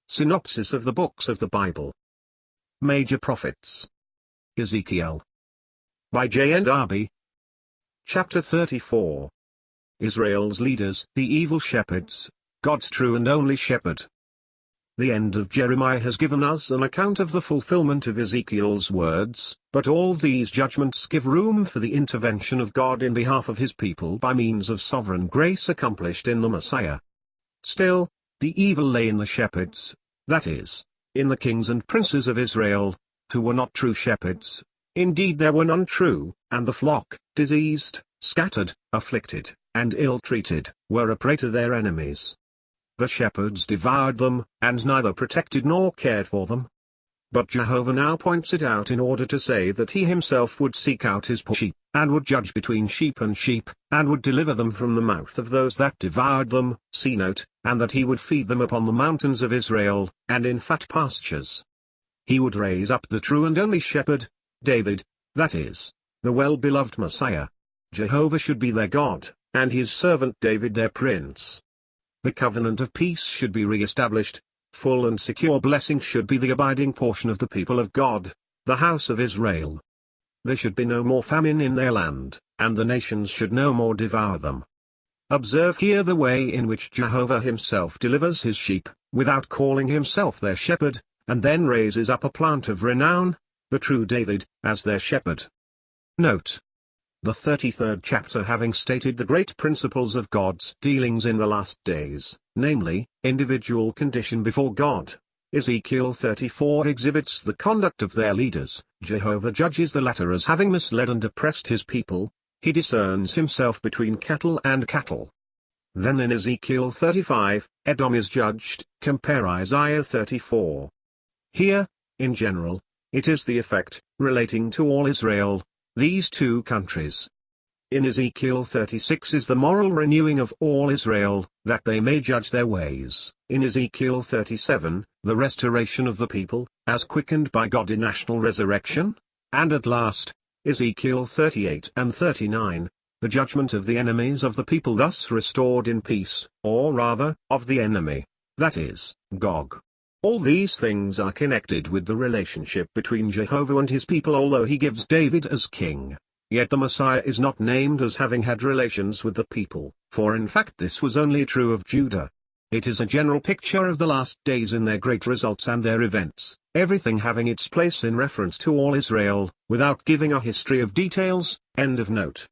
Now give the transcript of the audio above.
Synopsis of the books of the Bible. Major Prophets. Ezekiel. By JND Darby. Chapter 34. Israel's leaders, the evil shepherds, God's true and only shepherd. The end of Jeremiah has given us an account of the fulfillment of Ezekiel's words, but all these judgments give room for the intervention of God in behalf of his people by means of sovereign grace accomplished in the Messiah. Still, the evil lay in the shepherds, that is, in the kings and princes of Israel, who were not true shepherds. Indeed there were none true, and the flock, diseased, scattered, afflicted, and ill-treated, were a prey to their enemies. The shepherds devoured them, and neither protected nor cared for them. But Jehovah now points it out in order to say that he himself would seek out his poor sheep, and would judge between sheep, and would deliver them from the mouth of those that devoured them, see note, and that he would feed them upon the mountains of Israel, and in fat pastures. He would raise up the true and only shepherd, David, that is, the well-beloved Messiah. Jehovah should be their God, and his servant David their prince. The covenant of peace should be re-established. Full and secure blessing should be the abiding portion of the people of God, the house of Israel. There should be no more famine in their land, and the nations should no more devour them. Observe here the way in which Jehovah himself delivers his sheep, without calling himself their shepherd, and then raises up a plant of renown, the true David, as their shepherd. Note: the 33rd chapter having stated the great principles of God's dealings in the last days, namely, individual condition before God, Ezekiel 34 exhibits the conduct of their leaders. Jehovah judges the latter as having misled and oppressed his people. He discerns himself between cattle and cattle. Then in Ezekiel 35, Edom is judged, compare Isaiah 34. Here, in general, it is the effect, relating to all Israel, these two countries. In Ezekiel 36 is the moral renewing of all Israel, that they may judge their ways. In Ezekiel 37, the restoration of the people, as quickened by God in national resurrection. And at last, Ezekiel 38 and 39, the judgment of the enemies of the people thus restored in peace, or rather, of the enemy, that is, Gog. All these things are connected with the relationship between Jehovah and his people, although he gives David as king. Yet the Messiah is not named as having had relations with the people, for in fact this was only true of Judah. It is a general picture of the last days in their great results and their events, everything having its place in reference to all Israel, without giving a history of details. End of note.